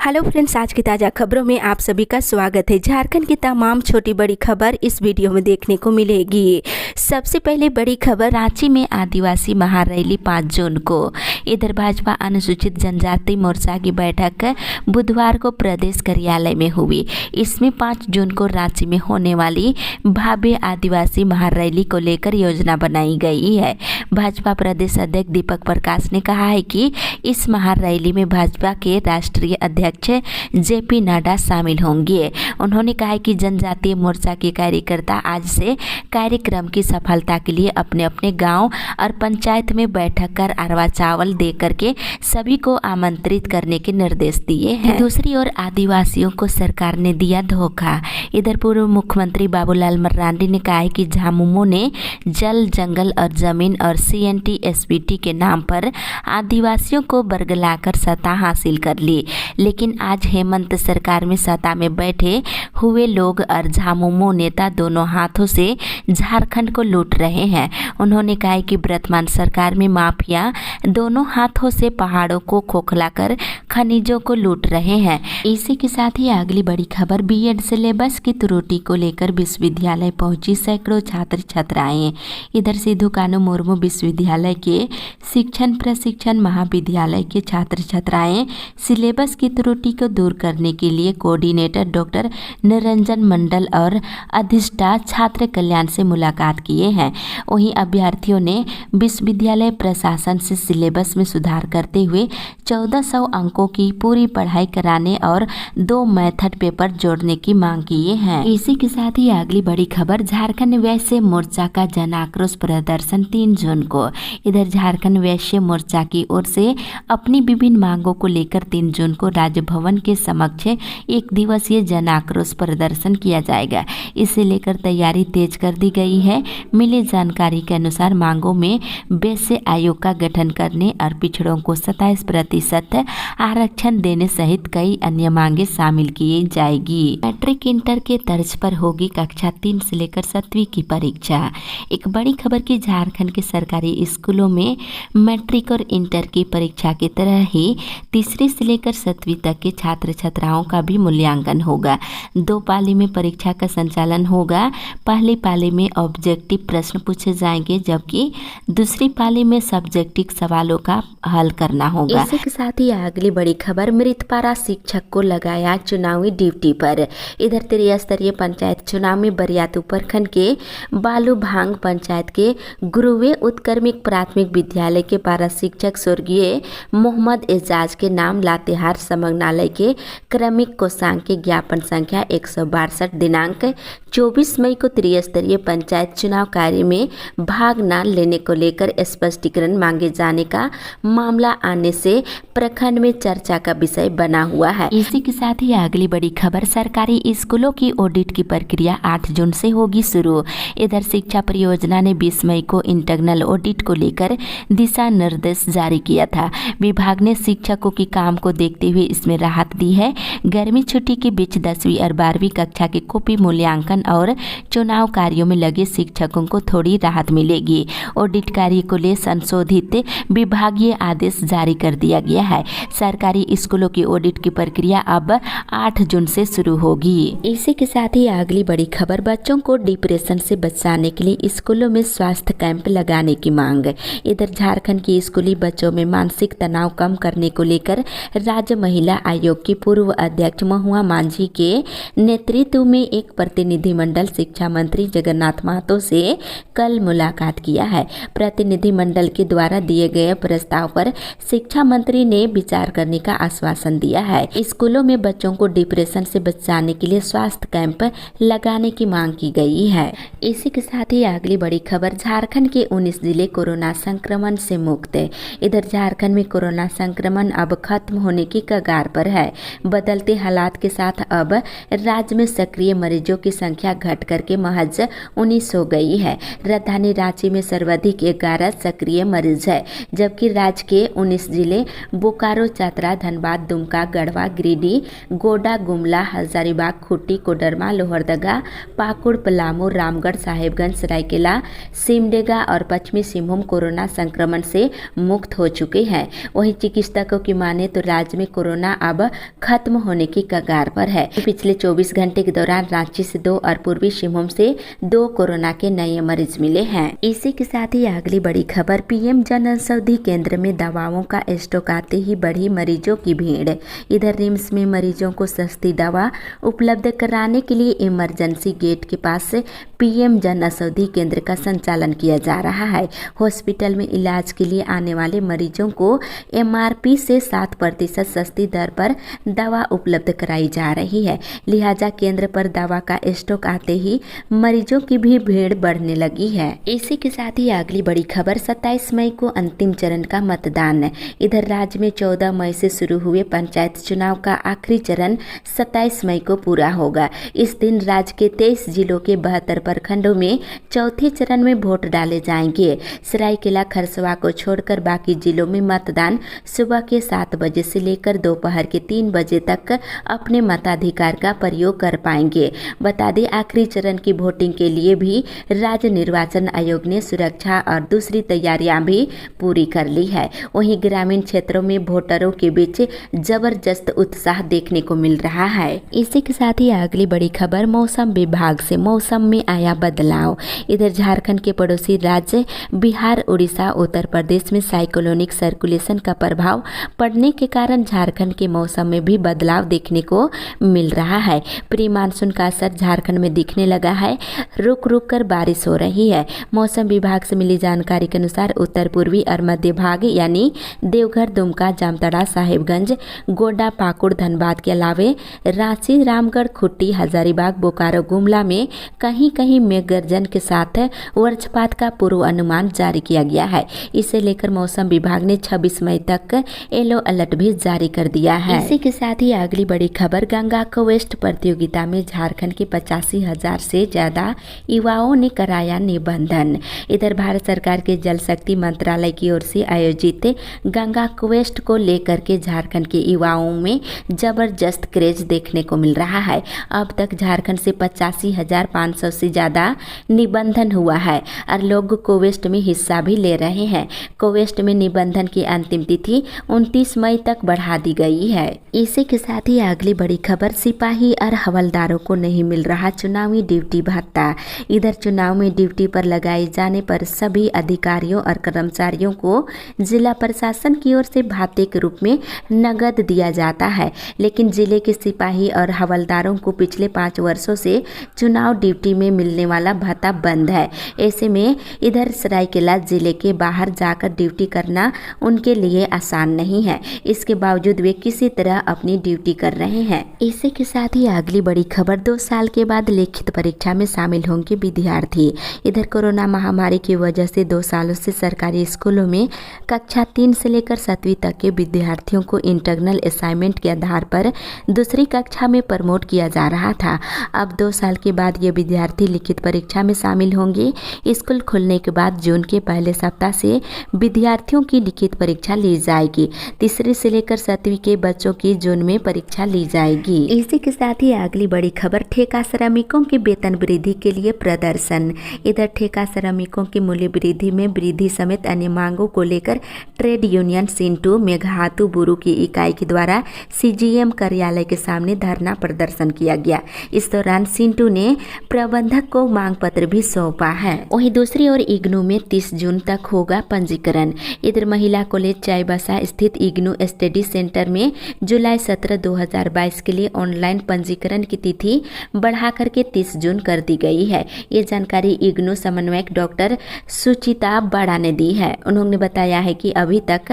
Hello friends, आज की ताज़ा खबरों में आप सभी का स्वागत है। झारखंड की तमाम छोटी बड़ी खबर इस वीडियो में देखने को मिलेगी। सबसे पहले बड़ी खबर, रांची में आदिवासी महारैली 5 जून को। इधर भाजपा अनुसूचित जनजाति मोर्चा की बैठक बुधवार को प्रदेश कार्यालय में हुई। इसमें 5 जून को रांची में होने वाली भव्य आदिवासी महारैली को लेकर योजना बनाई गई है। भाजपा प्रदेश अध्यक्ष दीपक प्रकाश ने कहा है कि इस महारैली में भाजपा के राष्ट्रीय अध्यक्ष जेपी नड्डा शामिल होंगे। उन्होंने कहा कि जनजातीय मोर्चा के कार्यकर्ता आज से कार्यक्रम की सफलता के लिए अपने अपने गांव और पंचायत में बैठक कर अरवा चावल दे करके सभी को आमंत्रित करने के निर्देश दिए हैं। दूसरी ओर आदिवासियों को सरकार ने दिया धोखा। इधर पूर्व मुख्यमंत्री बाबूलाल मरांडी ने कहा है कि झामुमो ने जल, जंगल और जमीन और CNT SPT के नाम पर आदिवासियों को बरगलाकर सत्ता हासिल कर ली, लेकिन आज हेमंत सरकार में सत्ता में बैठे हुए लोग और झामुमो नेता दोनों हाथों से झारखंड को लूट रहे हैं। उन्होंने कहा कि वर्तमान सरकार में माफिया दोनों हाथों से पहाड़ों को खोखलाकर खनिजों को लूट रहे हैं। इसी के साथ ही अगली बड़ी खबर, B.Ed सिलेबस की त्रुटि को लेकर विश्वविद्यालय पहुंची सैकड़ों छात्र छात्राएं। इधर सिद्धू कानू मुर्मू विश्वविद्यालय के शिक्षण प्रशिक्षण महाविद्यालय के छात्र छात्राएं सिलेबस की त्रुटि को दूर करने के लिए कोऑर्डिनेटर डॉक्टर निरंजन मंडल और अधिष्ठा छात्र कल्याण से मुलाकात किए हैं। वहीं अभ्यर्थियों ने विश्वविद्यालय प्रशासन से सिलेबस में सुधार करते हुए 1400 अंकों की पूरी पढ़ाई कराने और 2 मेथड पेपर जोड़ने की मांग किए हैं। इसी के साथ ही अगली बड़ी खबर, झारखंड वैश्य मोर्चा का जन आक्रोश प्रदर्शन 3 जून को। इधर झारखंड वैश्य मोर्चा की ओर से अपनी विभिन्न मांगों को लेकर 3 जून को राजभवन के समक्ष 1 दिवसीय जन आक्रोश प्रदर्शन किया जाएगा। इसे लेकर तैयारी तेज कर दी गई है। मिली जानकारी के अनुसार मांगों में वैश्य आयोग का गठन करने और पिछड़ों को 27% आरक्षण देने सहित कई अन्य मांगे शामिल की जाएगी। मैट्रिक इंटर के तर्ज पर होगी कक्षा 3 से लेकर 7वीं की परीक्षा। एक बड़ी खबर की झारखंड के सरकारी स्कूलों में मैट्रिक और इंटर की परीक्षा की तरह ही तीसरी से लेकर 7वीं तक के छात्र छात्राओं का भी मूल्यांकन होगा। 2 पाली में परीक्षा का संचालन होगा। पहली पाली में ऑब्जेक्टिव प्रश्न पूछे जाएंगे, जबकि दूसरी पाली में सब्जेक्टिव सवालों का हल करना होगा। इसी के साथ ही अगली बड़ी खबर, मृतपारा शिक्षक को लगाया चुनावी ड्यूटी पर। इधर त्रिस्तरीय पंचायत चुनाव में बरियातू प्रखंड के बालूभांग पंचायत के गुरुवे उत्क्रमिक प्राथमिक विद्यालय के पारा शिक्षक स्वर्गीय मोहम्मद एजाज के नाम लातेहार समगनालय के क्रमिक कोषांग के ज्ञापन संख्या 162 दिनांक 24 मई को त्रिस्तरीय पंचायत चुनाव कार्य में भाग न लेने को लेकर स्पष्टीकरण मांगे जाने का मामला आने से प्रखंड में चर्चा का विषय बना हुआ है। इसी के साथ ही अगली बड़ी खबर, सरकारी स्कूलों की ऑडिट की प्रक्रिया 8 जून से होगी शुरू। इधर शिक्षा परियोजना ने 20 मई को इंटरनल ऑडिट को लेकर दिशा निर्देश जारी किया था। विभाग ने शिक्षकों की काम को देखते हुए इसमें राहत दी है। गर्मी छुट्टी के बीच 10वीं और 12वीं कक्षा के कॉपी मूल्यांकन और चुनाव कार्यों में लगे शिक्षकों को थोड़ी राहत मिलेगी। ऑडिट कार्य को ले संशोधित विभागीय आदेश जारी कर दिया गया है। सरकारी स्कूलों की ऑडिट की प्रक्रिया अब 8 जून से शुरू होगी। इसी के साथ ही अगली बड़ी खबर, बच्चों को डिप्रेशन से बचाने के लिए स्कूलों में स्वास्थ्य कैंप लगाने की मांग। इधर झारखंड की स्कूली बच्चों में मानसिक तनाव कम करने को लेकर राज्य महिला आयोग की पूर्व अध्यक्ष महुआ मांझी के नेतृत्व में एक प्रतिनिधिमंडल शिक्षा मंत्री जगन्नाथ महतो से कल मुलाकात किया है। प्रतिनिधिमंडल के द्वारा दिए गए प्रस्ताव पर शिक्षा मंत्री ने विचार करने का आश्वासन दिया है। स्कूलों में बच्चों को डिप्रेशन से बचाने के लिए स्वास्थ्य कैंप लगाने की मांग की गई है। इसी के साथ ही अगली बड़ी खबर, झारखंड के 19 जिले कोरोना संक्रमण से मुक्त। इधर झारखंड में कोरोना संक्रमण अब खत्म होने की कगार पर है। बदलते हालात के साथ अब राज्य में सक्रिय मरीजों की संख्या घट करके महज 19 हो गई है। राजधानी रांची में सर्वाधिक 11 सक्रिय मरीज है, जबकि राज्य के 19 जिले बोकारो, चतरा, धनबाद, दुमका, गढ़वा, गिरिडीह, गोड्डा, गुमला, हजारीबाग, खूंटी, कोडरमा, लोहरदगा, पाकुड़, पलामू, रामगढ़, साहेबगंज, सरायकेला, सिमडेगा और पश्चिमी सिंहभूम कोरोना संक्रमण से मुक्त हो चुके हैं। वहीं चिकित्सकों की माने तो राज्य में कोरोना अब खत्म होने की कगार पर है। पिछले 24 घंटे के दौरान रांची से 2 और पूर्वी सिंहभूम से 2 कोरोना के नए मरीज मिले हैं। इसी के साथ ही अगली बड़ी खबर, पीएम जन औषधि केंद्र में दवाओं का स्टॉक आते ही बढ़ी मरीजों की भीड़। इधर रिम्स में मरीजों को सस्ती दवा उपलब्ध कराने के लिए इमरजेंसी गेट के पास पीएम जन औषधि केंद्र का संचालन किया जा रहा है। हॉस्पिटल में इलाज के लिए आने वाले मरीजों को एमआरपी से 7% सस्ती दर पर दवा उपलब्ध कराई जा रही है। लिहाजा केंद्र पर दवा का स्टॉक आते ही मरीजों की भी भीड़ बढ़ने लगी है। इसी के साथ ही अगली बड़ी खबर, 27 मई को अंतिम चरण का मतदान। इधर राज्य में 14 मई से शुरू हुए पंचायत चुनाव का आखिरी चरण 27 मई को पूरा होगा। इस दिन राज्य के 23 जिलों के 72 प्रखंडों में चौथे चरण में वोट डाले जाएंगे। सरायकेला खरसवा को छोड़कर बाकी जिलों में मतदान सुबह के 7 बजे से लेकर दोपहर के 3 बजे तक अपने मताधिकार का प्रयोग कर पाएंगे। बता दें, आखिरी चरण की वोटिंग के लिए भी राज्य निर्वाचन आयोग ने सुरक्षा और दूसरी तैयारियां भी पूरी कर ली है। वहीं ग्रामीण क्षेत्रों में वोटरों के बीच जबरदस्त उत्साह देखने को मिल रहा है। इसी के साथ ही अगली बड़ी खबर, मौसम विभाग से मौसम में आया बदलाव। इधर झारखंड के पड़ोसी राज्य बिहार, उड़ीसा, उत्तर प्रदेश में साइक्लोनिक सर्कुलेशन का प्रभाव पड़ने के कारण झारखंड के मौसम में भी बदलाव देखने को मिल रहा है। प्री मानसून का असर झारखंड में दिखने लगा है। रुक रुक कर बारिश हो रही है। मौसम विभाग से मिली जानकारी के अनुसार उत्तर पूर्वी और मध्य भाग यानी देवघर, दुमका, जामताड़ा, साहिबगंज, गोड्डा, पाकुड़, धनबाद के अलावे रांची, रामगढ़, खुट्टी, हजारीबाग, बोकारो, गुमला में कहीं कहीं मेघ गर्जन के साथ वज्रपात का पूर्वानुमान जारी किया गया है। इसे लेकर मौसम विभाग ने 26 मई तक येलो अलर्ट भी जारी कर दिया है। इसी के साथ ही अगली बड़ी खबर, गंगा क्वेस्ट प्रतियोगिता में झारखंड के 85,000 से ज्यादा युवाओं ने कराया निबंधन। इधर भारत सरकार के जल शक्ति मंत्रालय की ओर से आयोजित गंगा क्वेस्ट को लेकर के झारखंड के युवाओं में जबरदस्त क्रेज देखने को मिल रहा है। अब तक झारखंड से 85,500 से ज्यादा निबंधन हुआ है और लोग क्वेस्ट में हिस्सा भी ले रहे हैं। क्वेस्ट में निबंधन की अंतिम तिथि 29 मई तक बढ़ा दी गई है। इसी के साथ ही अगली बड़ी खबर, सिपाही और हवलदारों को नहीं मिल रहा चुनावी ड्यूटी भत्ता। इधर चुनाव में ड्यूटी पर लगाए जाने पर सभी अधिकारियों और कर्मचारियों को जिला प्रशासन की ओर से भत्ते के रूप में नगद दिया जाता है, लेकिन जिले के सिपाही और हवलदारों को पिछले 5 वर्षों से चुनाव ड्यूटी में मिलने वाला भत्ता बंद है। ऐसे में इधर सरायकेला जिले के बाहर जाकर ड्यूटी करना उनके लिए आसान नहीं है। इसके बावजूद वे किसी तरह अपनी ड्यूटी कर रहे हैं। इसी के साथ ही अगली बड़ी खबर, 2 साल के बाद लिखित परीक्षा में शामिल होंगे विद्यार्थी। इधर कोरोना महामारी की वजह से 2 सालों से सरकारी स्कूलों में कक्षा 3 से लेकर 7वीं तक के विद्यार्थियों को इंटरनल असाइनमेंट के आधार पर दूसरी कक्षा में प्रमोट किया जा रहा था। अब 2 साल के बाद ये विद्यार्थी लिखित परीक्षा में शामिल होंगे। स्कूल खुलने के बाद जून के पहले सप्ताह से विद्यार्थियों की लिखित परीक्षा ली जाएगी। तीसरी से लेकर 7वीं के बच्चों की जून में परीक्षा ली जाएगी। इसी के साथ ही अगली बड़ी खबर, ठेका श्रमिकों के वेतन वृद्धि के लिए प्रदर्शन। इधर ठेका श्रमिकों की मूल्य वृद्धि में वृद्धि समेत अन्य मांगों को लेकर ट्रेड यूनियन सिंटू मेघातु बुरु की इकाई के द्वारा सीजीएम कार्यालय के सामने धरना प्रदर्शन किया गया। इस दौरान सिंटू ने प्रबंधक को मांग पत्र भी सौंपा है। वहीं दूसरी ओर इग्नू में 30 जून तक होगा पंजीकरण। इधर महिला कॉलेज चाईबासा स्थित इग्नू स्टडी सेंटर में जुलाई 17, 2022 के लिए ऑनलाइन पंजीकरण की तिथि बढ़ा करके 30 जून कर दी गई है। ये जानकारी इग्नू समन्वयक डॉक्टर सुचिता बड़ा ने दी है। उन्होंने बताया है कि अभी तक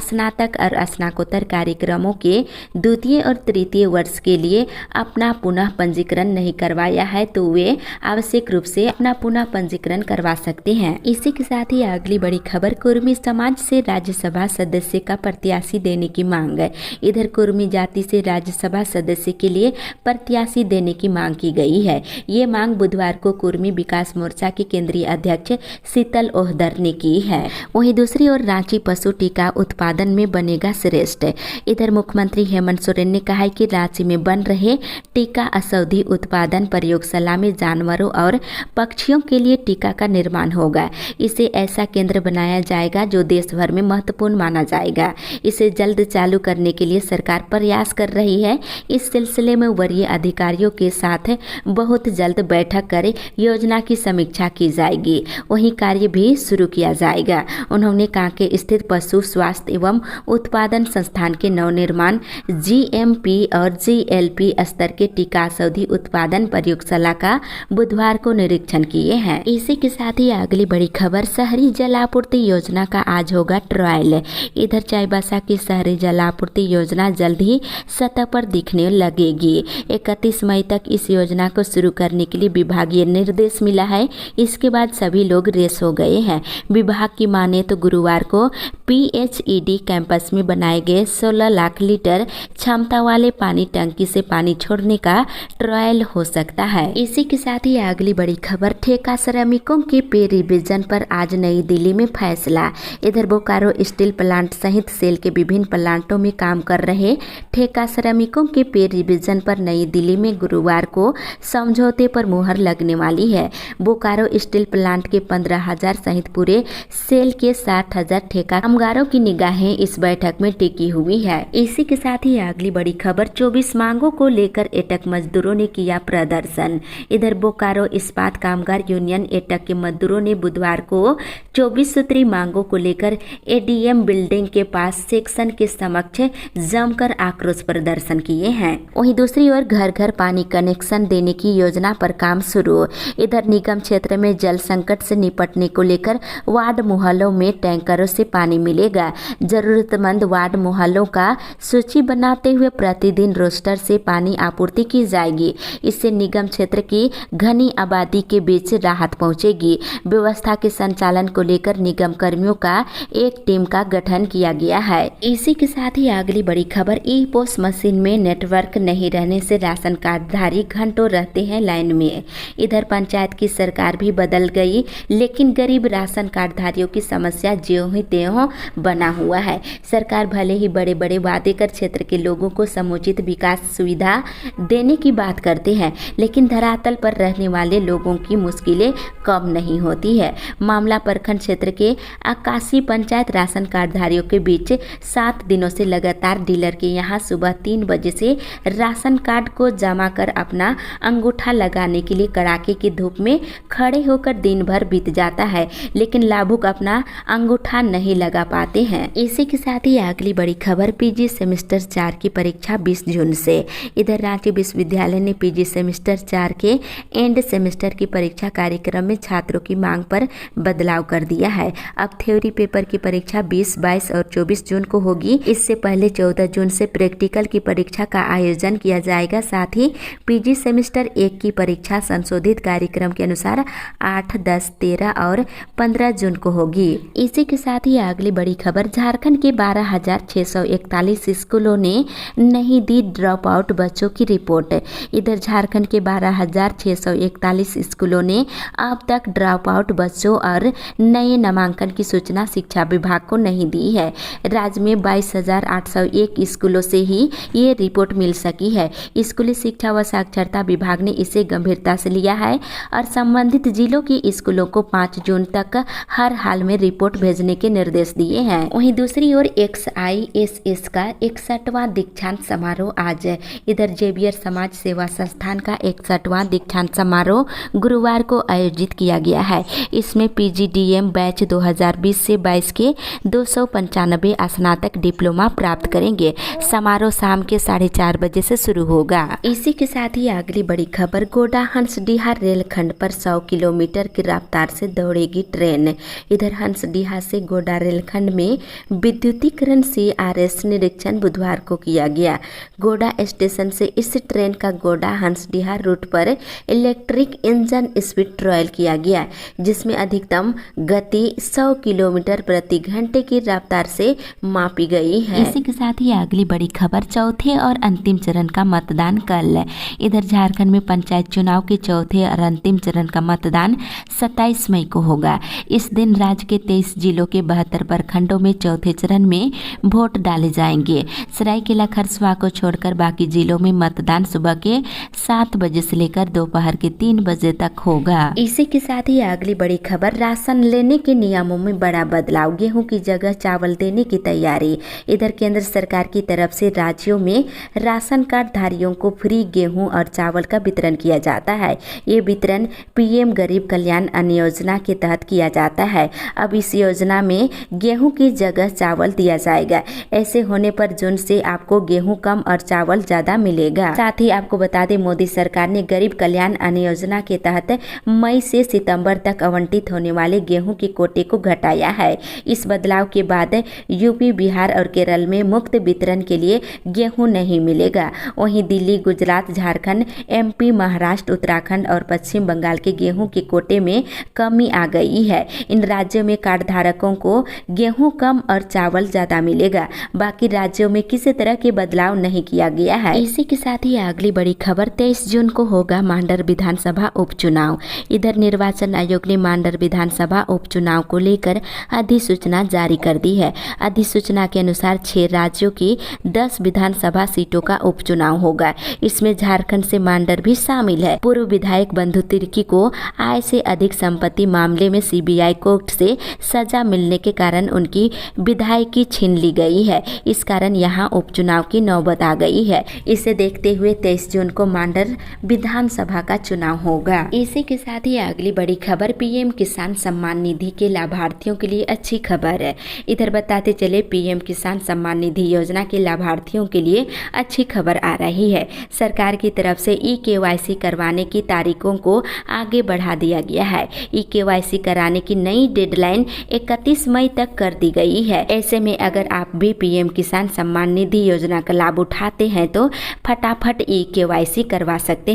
स्नातक और स्नाकोत्तर कार्यक्रमों के द्वितीय और तृतीय वर्ष के लिए अपना पुनः पंजीकरण नहीं करवाया है, तो वे आवश्यक रूप से अपना पुनः पंजीकरण करवा सकते हैं। इसी के साथ ही अगली बड़ी खबर, कुर्मी समाज से राज्यसभा सदस्य का प्रत्याशी देने की मांग है। इधर कुर्मी जाति से राज्यसभा सदस्य के लिए प्रत्याशी देने की मांग की गई है। ये मांग बुधवार को कुर्मी विकास मोर्चा के केंद्रीय अध्यक्ष शीतल ओहदर ने की है। वहीं दूसरी ओर रांची पशु टीका उत्पादन में बनेगा श्रेष्ठ। इधर मुख्यमंत्री हेमंत सोरेन ने कहा है कि रांची में बन रहे टीका औषधि उत्पादन प्रयोगशाला में जानवरों और पक्षियों के लिए टीका का निर्माण होगा। इसे ऐसा केंद्र बनाया जाएगा जो देश भर में महत्वपूर्ण माना जाएगा। इसे जल्द चालू करने के लिए सरकार प्रयास कर रही है। इस सिलसिले में वरीय अधिकारियों के साथ बहुत जल्द बैठक कर योजना की समीक्षा की जाएगी। वहीं कार्य भी शुरू किया जाएगा। उन्होंने कांके स्थित पशु स्वास्थ्य एवं उत्पादन संस्थान के नवनिर्माण GMP और GLP स्तर के टीका औषधि उत्पादन प्रयोगशाला का बुधवार को निरीक्षण किए हैं। इसी के साथ ही अगली बड़ी खबर, शहरी जल आपूर्ति योजना का आज होगा ट्रायल। इधर चाईबासा की शहरी जल आपूर्ति योजना जल्द ही सतह पर दिखने लगेगी। 31 मई तक इस योजना को शुरू करने के लिए विभागीय निर्देश मिला है। इसके बाद सभी लोग रेस हो गए हैं। विभाग की माने तो गुरुवार को PHED कैंपस में बनाए गए 16 लाख लीटर क्षमता वाले पानी टंकी से पानी छोड़ने का ट्रायल हो सकता है। इसी के साथ ही अगली बड़ी खबर, ठेका श्रमिकों के पे रिवीजन पर आज नई दिल्ली में फैसला। इधर बोकारो स्टील प्लांट सहित सेल के विभिन्न प्लांटों में काम कर रहे ठेका श्रमिकों के पे रिवीजन पर नई दिल्ली में गुरुवार को समझौते पर मुहर लगने वाली है। बोकारो स्टील प्लांट के 15,000 सहित पूरे सेल के 60,000 ठेका कामगारों की निगाहें इस बैठक में टिकी हुई है। इसी के साथ ही अगली बड़ी खबर, 24 मांगों को लेकर एटक मजदूरों ने किया प्रदर्शन। इधर बोकारो इस्पात कामगार यूनियन एटक के मजदूरों ने बुधवार को 24 सूत्री मांगों को लेकर ADM बिल्डिंग के पास सेक्शन के समक्ष जमकर आक्रोश प्रदर्शन किए हैं। वहीं दूसरी ओर घर घर पानी कनेक्शन देने की योजना पर काम शुरू। इधर निगम क्षेत्र में जल संकट से निपटने को लेकर वार्ड मोहल्लों में टैंकरों से पानी मिलेगा। जरूरतमंद वार्ड मोहल्लों का सूची बनाते हुए प्रतिदिन रोस्टर से पानी आपूर्ति की जाएगी। इससे निगम क्षेत्र की घनी आबादी के बीच राहत पहुंचेगी। व्यवस्था के संचालन को लेकर निगम कर्मियों का एक टीम का गठन किया गया है। इसी के साथ ही अगली बड़ी खबर, ई-पोस मशीन में नेटवर्क नहीं रहने से राशन कार्डधारी घंटों रहते हैं लाइन में। इधर पंचायत की सरकार भी बदल गई, लेकिन गरीब राशन कार्डधारियों की समस्या ज्यों ही त्यों बना हुआ है। सरकार भले ही बड़े बड़े वादे कर क्षेत्र के लोगों को समुचित विकास सुविधा देने की बात करते हैं, लेकिन धरातल पर रहने वाले लोगों की मुश्किलें कम नहीं होती है। मामला प्रखंड क्षेत्र के 81 पंचायत राशन कार्डधारियों के बीच 7 दिनों से लगातार डीलर के यहां सुबह 3 बजे से राशन कार्ड को जमा कर अपना अंगूठा लगाने के लिए कड़ाके की धूप में खड़े होकर दिन भर बीत जाता है, लेकिन लाभुक अपना अंगूठा नहीं लगा पाते हैं। इसी के साथ ही अगली बड़ी खबर, PG सेमेस्टर 4 की परीक्षा 20 जून से। इधर रांची विश्वविद्यालय ने PG सेमेस्टर 4 के एंड सेमेस्टर की परीक्षा कार्यक्रम में छात्रों की मांग पर बदलाव कर दिया है। अब थ्योरी पेपर की परीक्षा 20, 22 और 24 जून को होगी। इससे पहले 14 जून से प्रैक्टिकल की परीक्षा का आयोजन किया जाएगा। साथ ही PG सेमेस्टर 1 की परीक्षा संशोधित कार्यक्रम के अनुसार 8, 10, 13 और 15 जून को होगी। इसी के साथ ही अगली बड़ी खबर, झारखंड के 12,641 स्कूलों ने नहीं दी ड्रॉप आउट बच्चों की रिपोर्ट। इधर झारखंड के 12,641 स्कूलों ने अब तक ड्रॉप आउट बच्चों और नए नामांकन की सूचना शिक्षा विभाग को नहीं दी है। राज्य में 22,801 स्कूलों से ही ये रिपोर्ट मिल सकी है। स्कूली शिक्षा व साक्षरता विभाग ने इसे गंभीरता से लिया है और संबंधित जिलों की स्कूलों को 5 जून तक हर हाल में रिपोर्ट भेजने के निर्देश दिए हैं। वहीं दूसरी ओर XISS का 61वां दीक्षांत समारोह आज। इधर जेवियर समाज सेवा संस्थान का 61वां दीक्षांत समारोह गुरुवार को आयोजित किया गया है। इसमें PGDM बैच 2020 से 22 के 295 स्नातक डिप्लोमा प्राप्त करेंगे। समारोह शाम के 4:30 बजे से शुरू होगा। इसी के साथ ही अगली बड़ी खबर, गोडा हंसडीहा रेलखंड पर 100 किलोमीटर की रफ्तार से दौड़ेगी ट्रेन। इधर हंसडीहा से गोडा रेलखंड में विद्युतीकरण CRS निरीक्षण बुधवार को किया गया। गोडा स्टेशन से इस ट्रेन का गोडा हंसडीहा रूट पर इलेक्ट्रिक इंजन स्पीड ट्रायल किया गया, जिसमें अधिकतम गति 100 किलोमीटर प्रति घंटे की रफ्तार से मापी गई है। इसी के साथ ही अगली बड़ी खबर, चौथे और अंतिम चरण का मतदान कल। इधर झारखंड में पंचायत चुनाव के चौथे और अंतिम चरण का मतदान 27 मई को होगा। इस दिन राज्य के 23 जिलों के 72 प्रखंडों में चौथे चरण में वोट डाले जाएंगे। सरायकेला खरसुआ को छोड़कर बाकी जिलों में मतदान सुबह के 7 बजे से लेकर दोपहर के 3 बजे तक होगा। इसी के साथ ही अगली बड़ी खबर, राशन लेने के नियमों में बड़ा बदलाव, गेहूं की जगह चावल देने की तैयारी। इधर केंद्र सरकार की तरफ से राज्यों में राशन कार्ड धारियों को फ्री गेहूं और चावल का वितरण किया जाता है। ये वितरण पीएम गरीब कल्याण अन्न योजना के तहत किया जाता है। अब इस योजना में गेहूं की जगह चावल दिया जाएगा। ऐसे होने पर जून से आपको गेहूं कम और चावल ज्यादा मिलेगा। साथ ही आपको बता दें, मोदी सरकार ने गरीब कल्याण अन्न योजना के तहत मई से सितंबर तक आवंटित होने वाले गेहूं के कोटे को घटाया है। इस बदलाव के बाद यूपी, बिहार और केरल में मुफ्त वितरण के लिए गेहूं नहीं मिलेगा। वहीं दिल्ली, गुजरात, झारखंड, एमपी, महाराष्ट्र, उत्तराखंड और पश्चिम बंगाल के गेहूं के कोटे में कमी आ गई है। इन राज्यों में कार्ड धारकों को गेहूं कम और चावल ज्यादा मिलेगा। बाकी राज्यों में किसी तरह के बदलाव नहीं किया गया है। इसी के साथ ही अगली बड़ी खबर, 23 जून को होगा मांडर विधानसभा उपचुनाव। इधर निर्वाचन आयोग ने मांडर विधानसभा उपचुनाव को लेकर अधिसूचना जारी कर दी है। अधिसूचना के अनुसार 6 राज्यों की 10 विधानसभा सीटों का उपचुनाव होगा। इसमें झारखंड से मांडर भी शामिल है। पूर्व विधायक बंधु तिर्की को आय से अधिक संपत्ति मामले में सीबीआई कोर्ट से सजा मिलने के कारण उनकी विधायकी छीन ली गई है। इस कारण यहाँ उपचुनाव की नौबत आ गई है। इसे देखते हुए 23 जून को मांडर विधानसभा का चुनाव होगा। इसी के साथ ही अगली बड़ी खबर, पीएम किसान सम्मान निधि के लाभार्थियों के लिए अच्छी खबर है। इधर बताते चले, पीएम किसान सम्मान निधि योजना के लाभार्थियों के लिए अच्छी खबर आ रही है। सरकार की तरफ से ई-केवाईसी करवाने की तारीखों को आगे बढ़ा दिया गया है। ई-केवाईसी कराने की नई डेडलाइन 31 मई तक कर दी गई है। ऐसे में अगर आप भी पीएम किसान सम्मान निधि योजना का लाभ उठाते हैं तो फटाफट ई-केवाईसी करवा सकते हैं।